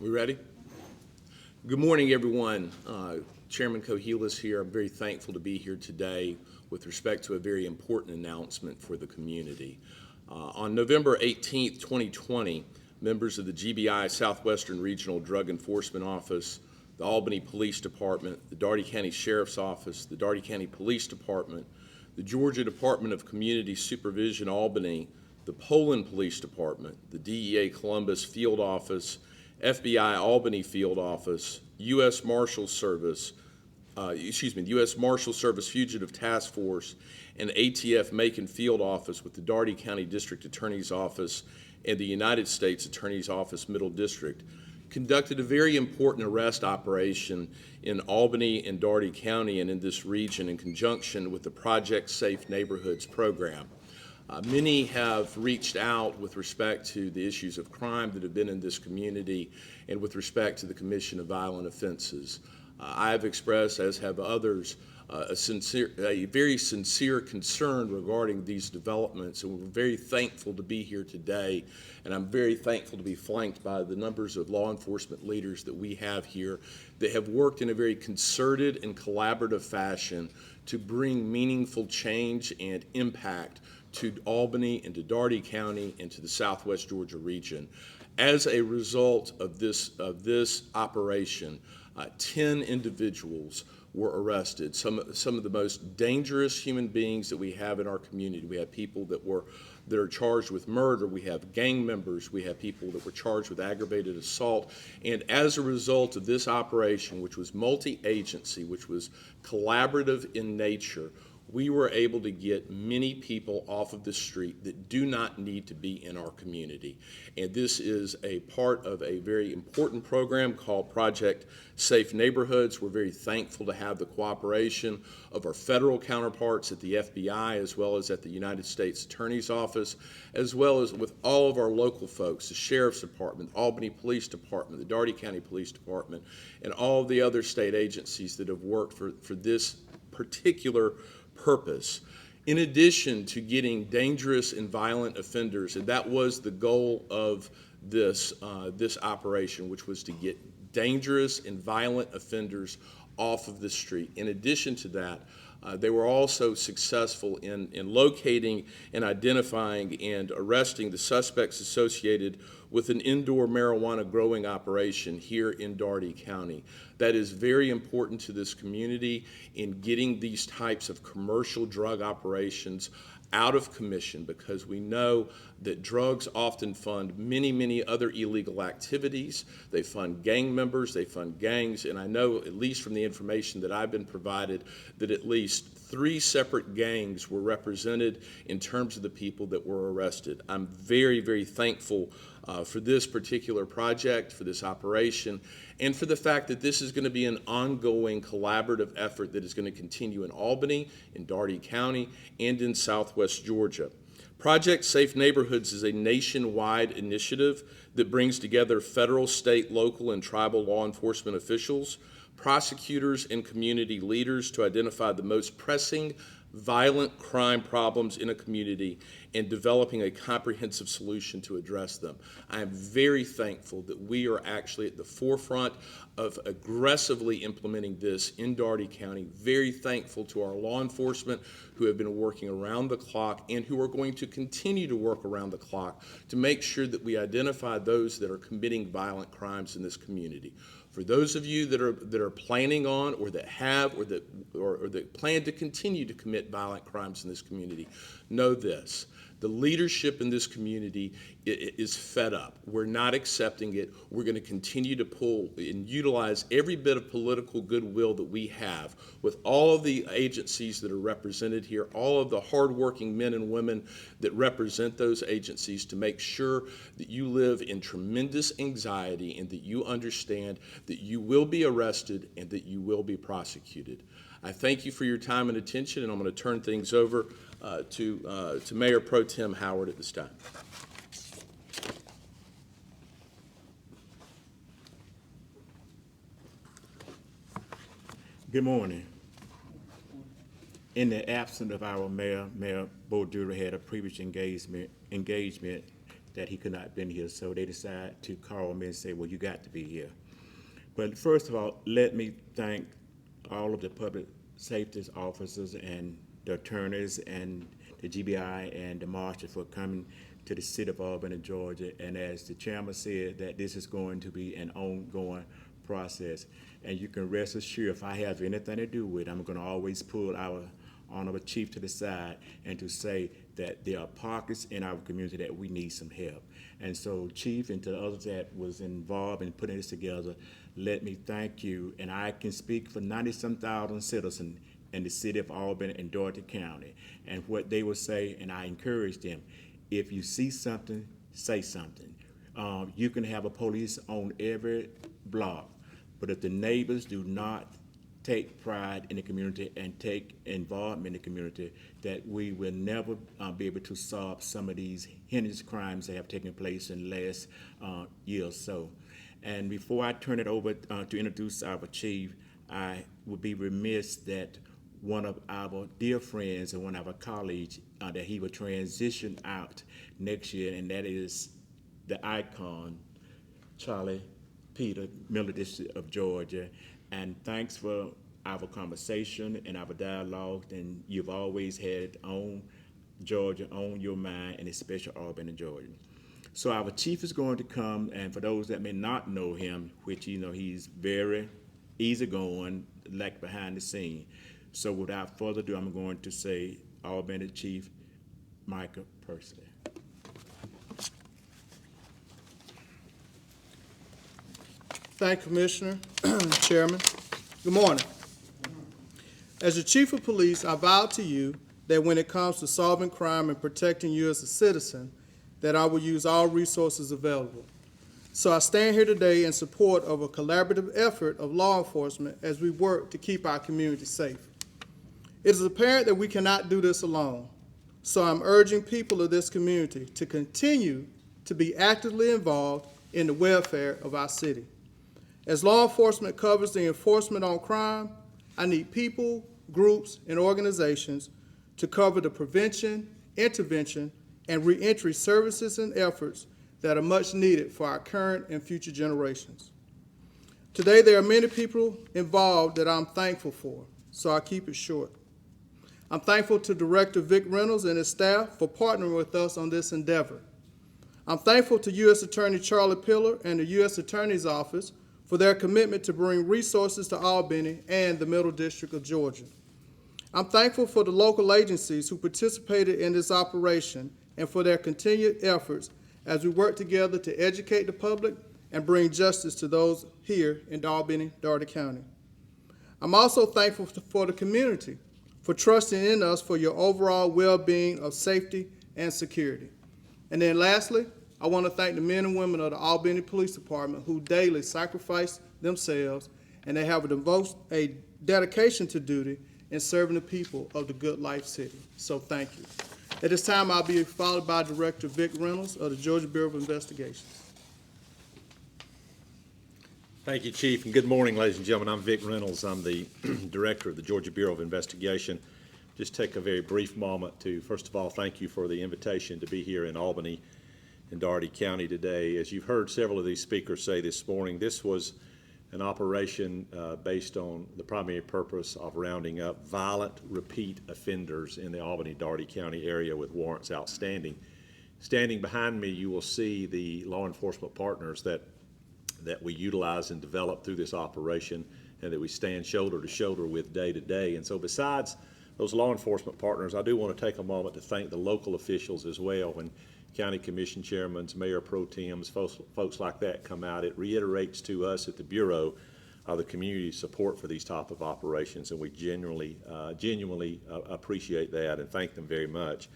We ready? Good morning, everyone. Chairman Cohilas here. I'm very thankful to be here today with respect to a very important announcement for the community. On November 18th, 2020, members of the GBI Southwestern Regional Drug Enforcement Office, the Albany Police Department, the Dougherty County Sheriff's Office, the Dougherty County Police Department, the Georgia Department of Community Supervision Albany, the Poland Police Department, the DEA Columbus Field Office, FBI Albany Field Office, U.S. Marshal Service, the U.S. Marshal Service Fugitive Task Force, and ATF Macon Field Office with the Dougherty County District Attorney's Office and the United States Attorney's Office Middle District conducted a very important arrest operation in Albany and Dougherty County and in this region in conjunction with the Project Safe Neighborhoods program. Many have reached out with respect to the issues of crime that have been in this community and with respect to the commission of violent offenses. I have expressed, as have others, a very sincere concern regarding these developments, and we're very thankful to be here today, and I'm very thankful to be flanked by the numbers of law enforcement leaders that we have here that have worked in a very concerted and collaborative fashion to bring meaningful change and impact to Albany and to Dougherty County and to the Southwest Georgia region. As a result of this operation, 10 individuals were arrested, some of the most dangerous human beings that we have in our community. We have people that are charged with murder, we have gang members, we have people that were charged with aggravated assault, and as a result of this operation, which was multi-agency, which was collaborative in nature, we were able to get many people off of the street that do not need to be in our community. And this is a part of a very important program called Project Safe Neighborhoods. We're very thankful to have the cooperation of our federal counterparts at the FBI as well as at the United States Attorney's Office, as well as with all of our local folks, the Sheriff's Department, the Albany Police Department, the Dougherty County Police Department, and all of the other state agencies that have worked for this particular purpose. In addition to getting dangerous and violent offenders, and that was the goal of this operation, which was to get dangerous and violent offenders off of the street. In addition to that, they were also successful in locating and identifying and arresting the suspects associated with an indoor marijuana growing operation here in Dougherty County. That is very important to this community in getting these types of commercial drug operations out of commission, because we know that drugs often fund many other illegal activities. They fund gang members, they fund gangs, and I know, at least from the information that I've been provided, that at least 3 separate gangs were represented in terms of the people that were arrested. I'm very thankful for this particular project, for this operation, and for the fact that this is going to be an ongoing collaborative effort that is going to continue in Albany, in Dougherty County, and in Southwest Georgia. Project Safe Neighborhoods is a nationwide initiative that brings together federal, state, local, and tribal law enforcement officials, prosecutors, and community leaders to identify the most pressing violent crime problems in a community and developing a comprehensive solution to address them. I am very thankful that we are actually at the forefront of aggressively implementing this in Dougherty County. Very thankful to our law enforcement who have been working around the clock and who are going to continue to work around the clock to make sure that we identify those that are committing violent crimes in this community. For those of you that are planning on or that have or that plan to continue to commit violent crimes in this community, know this. The leadership in this community is fed up. We're not accepting it. We're going to continue to pull and utilize every bit of political goodwill that we have with all of the agencies that are represented here, all of the hardworking men and women that represent those agencies, to make sure that you live in tremendous anxiety and that you understand that you will be arrested and that you will be prosecuted. I thank you for your time and attention, and I'm going to turn things over to Mayor Pro Tem Howard at this time. Good morning. In the absence of our mayor, Mayor Bo Duda had a previous engagement that he could not have been here, so they decided to call me and say, well, you got to be here. But first of all, let me thank all of the public safety officers and the attorneys and the GBI and the marshal for coming to the city of Albany, Georgia. And as the chairman said, that this is going to be an ongoing process. And you can rest assured, if I have anything to do with it, I'm going to always pull our honorable chief to the side and to say that there are pockets in our community that we need some help. And so, chief, and to the others that was involved in putting this together, let me thank you. And I can speak for 90-some thousand citizens in the city of Albany and Dougherty County. And what they will say, and I encourage them, if you see something, say something. You can have a police on every block, but if the neighbors do not take pride in the community and take involvement in the community, that we will never be able to solve some of these heinous crimes that have taken place in the last year or so. And before I turn it over to introduce our chief, I would be remiss that one of our dear friends and one of our colleagues that he will transition out next year, and that is the icon, Charlie Peter, Middle District of Georgia. And thanks for our conversation and our dialogue, and you've always had on Georgia on your mind, and especially Albany, Georgia. So our chief is going to come, and for those that may not know him, which he's very easygoing, like behind the scene. So without further ado, I'm going to say Albany Chief Michael Percy. Thank you, Commissioner, Chairman. Good morning. As the Chief of Police, I vow to you that when it comes to solving crime and protecting you as a citizen, that I will use all resources available. So I stand here today in support of a collaborative effort of law enforcement as we work to keep our community safe. It is apparent that we cannot do this alone, so I'm urging people of this community to continue to be actively involved in the welfare of our city. As law enforcement covers the enforcement on crime, I need people, groups, and organizations to cover the prevention, intervention, and reentry services and efforts that are much needed for our current and future generations. Today, there are many people involved that I'm thankful for, so I'll keep it short. I'm thankful to Director Vic Reynolds and his staff for partnering with us on this endeavor. I'm thankful to U.S. Attorney Charlie Pillar and the U.S. Attorney's Office for their commitment to bring resources to Albany and the Middle District of Georgia. I'm thankful for the local agencies who participated in this operation and for their continued efforts as we work together to educate the public and bring justice to those here in Albany, Dougherty County. I'm also thankful for the community for trusting in us for your overall well-being of safety and security. And then lastly, I want to thank the men and women of the Albany Police Department who daily sacrifice themselves, and they have a dedication to duty in serving the people of the Good Life City. So thank you. At this time, I'll be followed by Director Vic Reynolds of the Georgia Bureau of Investigations. Thank you, Chief, and good morning, ladies and gentlemen. I'm Vic Reynolds. I'm the Director of the Georgia Bureau of Investigation. Just take a very brief moment to, first of all, thank you for the invitation to be here in Albany and Dougherty County today. As you've heard several of these speakers say this morning, this was an operation based on the primary purpose of rounding up violent repeat offenders in the Albany-Dougherty County area with warrants outstanding. Standing behind me, you will see the law enforcement partners that we utilize and develop through this operation and that we stand shoulder to shoulder with day to day. And so besides those law enforcement partners, I do want to take a moment to thank the local officials as well. When county commission chairmen, mayor pro tems, folks like that come out, it reiterates to us at the Bureau the community support for these type of operations, and we genuinely appreciate that and thank them very much.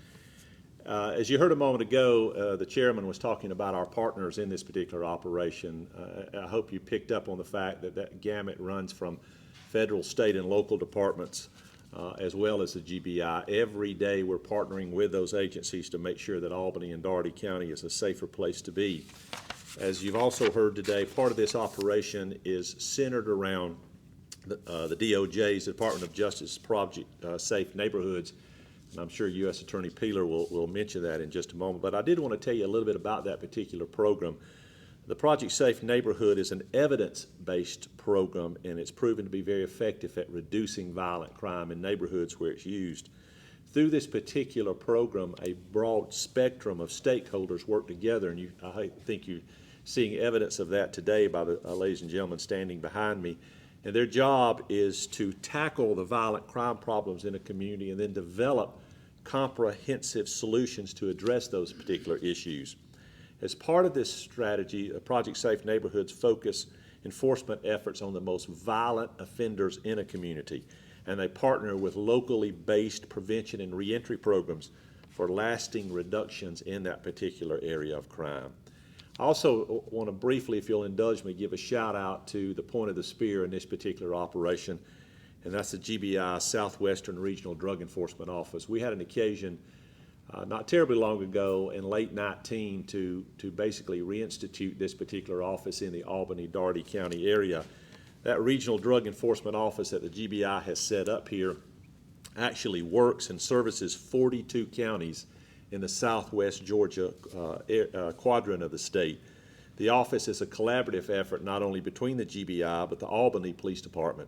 As you heard a moment ago, the chairman was talking about our partners in this particular operation. I hope you picked up on the fact that that gamut runs from federal, state, and local departments as well as the GBI. Every day we're partnering with those agencies to make sure that Albany and Dougherty County is a safer place to be. As you've also heard today, part of this operation is centered around the DOJ's, the Department of Justice Project Safe Neighborhoods, And I'm sure U.S. Attorney Peeler will mention that in just a moment. But I did want to tell you a little bit about that particular program. The Project Safe Neighborhood is an evidence-based program, and it's proven to be very effective at reducing violent crime in neighborhoods where it's used. Through this particular program, a broad spectrum of stakeholders work together, and I think you're seeing evidence of that today by the ladies and gentlemen standing behind me. And their job is to tackle the violent crime problems in a community and then develop comprehensive solutions to address those particular issues. As part of this strategy, Project Safe Neighborhoods focus enforcement efforts on the most violent offenders in a community, and they partner with locally based prevention and reentry programs for lasting reductions in that particular area of crime. I also want to briefly, if you'll indulge me, give a shout out to the point of the spear in this particular operation, and that's the GBI Southwestern Regional Drug Enforcement Office. We had an occasion not terribly long ago in late 19 to basically reinstitute this particular office in the Albany, Daugherty County area. That regional drug enforcement office that the GBI has set up here actually works and services 42 counties in the southwest Georgia quadrant of the state. The office is a collaborative effort not only between the GBI but the Albany Police Department,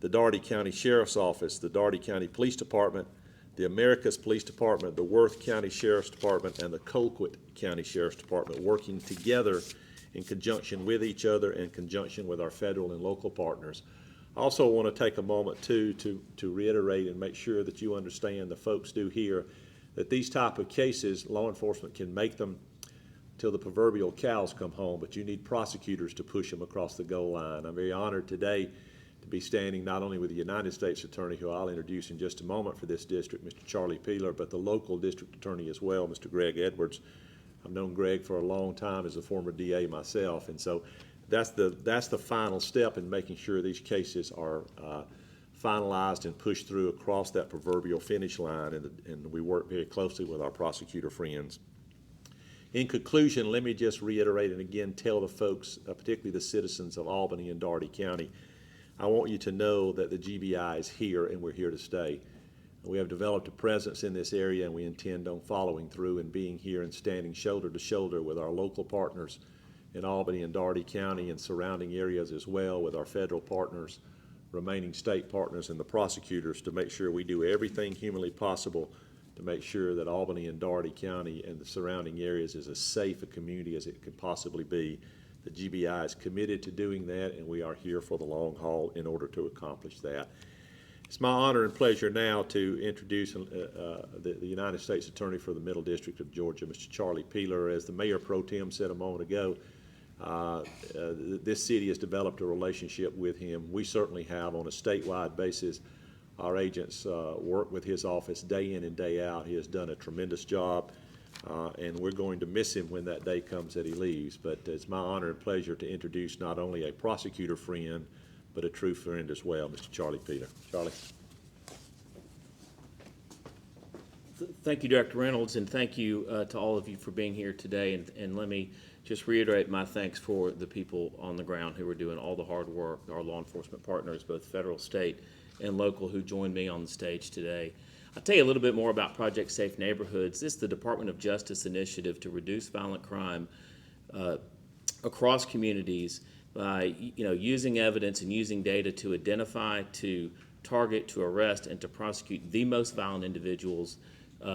the Daugherty County Sheriff's Office, the Daugherty County Police Department, the Americus Police Department, the Worth County Sheriff's Department, and the Colquitt County Sheriff's Department working together in conjunction with each other, in conjunction with our federal and local partners. I also want to take a moment to reiterate and make sure that you understand, the folks do here, that these type of cases, law enforcement can make them till the proverbial cows come home, but you need prosecutors to push them across the goal line. I'm very honored today to be standing not only with the United States Attorney, who I'll introduce in just a moment for this district, Mr. Charlie Peeler, but the local district attorney as well, Mr. Greg Edwards. I've known Greg for a long time as a former DA myself, and so that's the final step in making sure these cases are finalized and pushed through across that proverbial finish line, and we work very closely with our prosecutor friends. In conclusion, let me just reiterate and again tell the folks, particularly the citizens of Albany and Daugherty County, I want you to know that the GBI is here and we're here to stay. We have developed a presence in this area, and we intend on following through and being here and standing shoulder to shoulder with our local partners in Albany and Daugherty County and surrounding areas, as well with our federal partners, remaining state partners, and the prosecutors, to make sure we do everything humanly possible to make sure that Albany and Daugherty County and the surrounding areas is as safe a community as it could possibly be. The GBI is committed to doing that, and we are here for the long haul in order to accomplish that. It's my honor and pleasure now to introduce the United States Attorney for the Middle District of Georgia, Mr. Charlie Peeler. As the Mayor Pro Tem said a moment ago, this city has developed a relationship with him. We certainly have on a statewide basis. Our agents work with his office day in and day out. He has done a tremendous job, and we're going to miss him when that day comes that he leaves. But it's my honor and pleasure to introduce not only a prosecutor friend, but a true friend as well, Mr. Charlie Peeler. Charlie. Thank you, Director Reynolds, and thank you to all of you for being here today. And let me just reiterate my thanks for the people on the ground who are doing all the hard work, our law enforcement partners, both federal, state, and local, who joined me on the stage today. I'll tell you a little bit more about Project Safe Neighborhoods. This is the Department of Justice initiative to reduce violent crime across communities by using evidence and using data to identify, to target, to arrest, and to prosecute the most violent individuals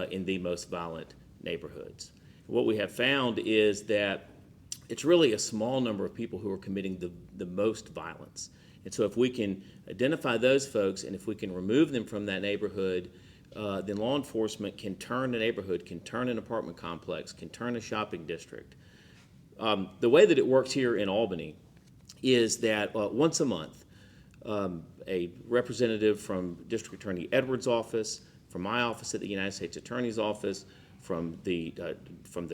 in the most violent neighborhoods. What we have found is that it's really a small number of people who are committing the most violence. And so if we can identify those folks, and if we can remove them from that neighborhood, then law enforcement can turn a neighborhood, can turn an apartment complex, can turn a shopping district. The way that it works here in Albany is that once a month, a representative from District Attorney Edwards' office, from my office at the United States Attorney's Office, from the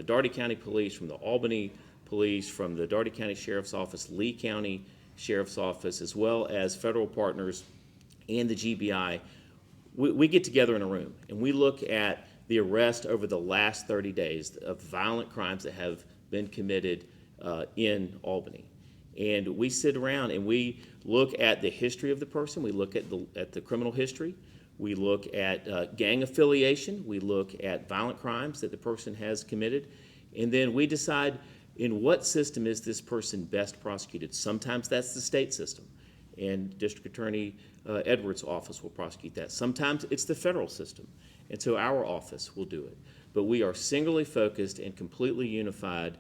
Daugherty County Police, from the Albany Police, from the Daugherty County Sheriff's Office, Lee County Sheriff's Office, as well as federal partners and the GBI, we get together in a room and we look at the arrest over the last 30 days of violent crimes that have been committed in Albany. And we sit around and we look at the history of the person. We look at the criminal history. We look at gang affiliation. We look at violent crimes that the person has committed. And then we decide in what system is this person best prosecuted. Sometimes that's the state system, and District Attorney Edwards' office will prosecute that. Sometimes it's the federal system, and so our office will do it. But we are singularly focused and completely unified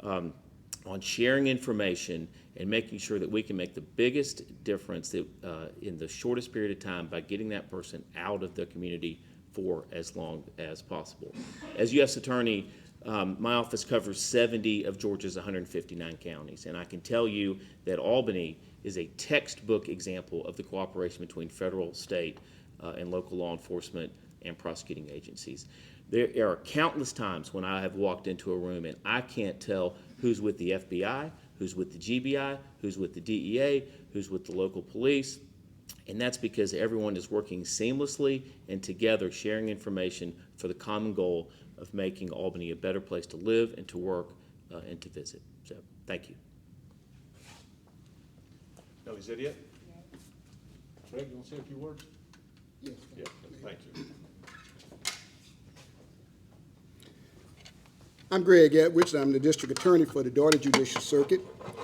on sharing information and making sure that we can make the biggest difference that, in the shortest period of time by getting that person out of the community for as long as possible. As U.S. Attorney, my office covers 70 of Georgia's 159 counties, and I can tell you that Albany is a textbook example of the cooperation between federal, state, and local law enforcement and prosecuting agencies. There are countless times when I have walked into a room and I can't tell who's with the FBI, who's with the GBI, who's with the DEA, who's with the local police, and that's because everyone is working seamlessly and together, sharing information for the common goal of making Albany a better place to live and to work and to visit. So, thank you. Ellie, is that it? Greg, you want to say a few words? Yes. Yeah, thank you. I'm Greg Edwards. I'm the district attorney for the Daughter Judicial Circuit,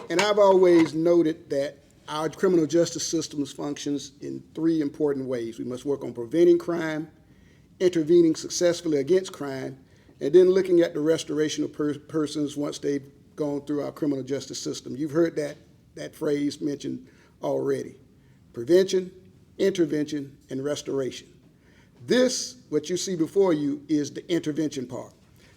and I've always noted that our criminal justice system functions in three important ways. We must work on preventing crime, intervening successfully against crime, and then looking at the restoration of persons once they've gone through our criminal justice system. You've heard that phrase mentioned already. Prevention, intervention, and restoration. This, what you see before you, is the intervention part.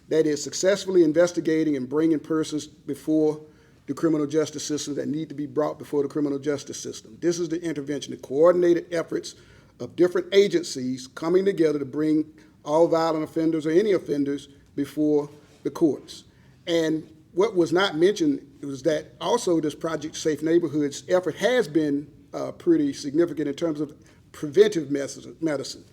That is successfully investigating and bringing persons before the criminal justice system that need to be brought before the criminal justice system. This is the intervention, the coordinated efforts of different agencies coming together to bring all violent offenders or any offenders before the courts. And what was not mentioned was that also this Project Safe Neighborhoods effort has been pretty significant in terms of preventive medicine.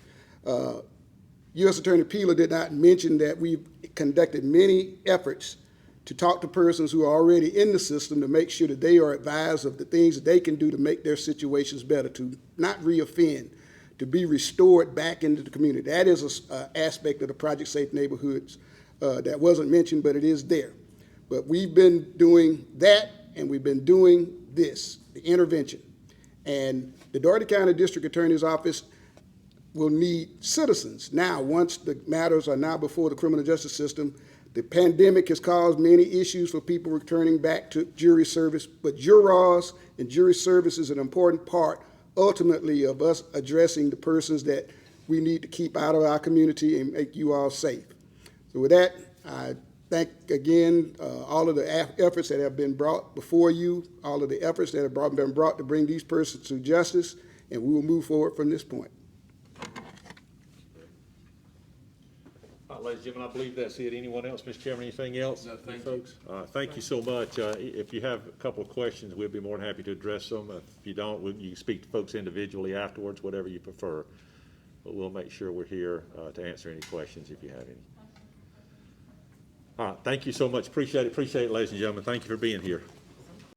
U.S. Attorney Peeler did not mention that we've conducted many efforts to talk to persons who are already in the system to make sure that they are advised of the things that they can do to make their situations better, to not reoffend, to be restored back into the community. That is an aspect of the Project Safe Neighborhoods that wasn't mentioned, but it is there. But we've been doing that, and we've been doing this, the intervention. And the Dougherty County District Attorney's Office will need citizens. Now, once the matters are now before the criminal justice system, the pandemic has caused many issues for people returning back to jury service, but jurors and jury service is an important part, ultimately, of us addressing the persons that we need to keep out of our community and make you all safe. So with that, I thank again all of the efforts that have been brought before you, all of the efforts that have been brought to bring these persons to justice, and we will move forward from this point. All right, ladies and gentlemen, I believe that's it. Anyone else, Mr. Chairman, anything else? No, thank you. Folks? Thank you so much. If you have a couple of questions, we'll be more than happy to address them. If you don't, you can speak to folks individually afterwards, whatever you prefer. But we'll make sure we're here to answer any questions if you have any. All right, thank you so much. Appreciate it, ladies and gentlemen. Thank you for being here.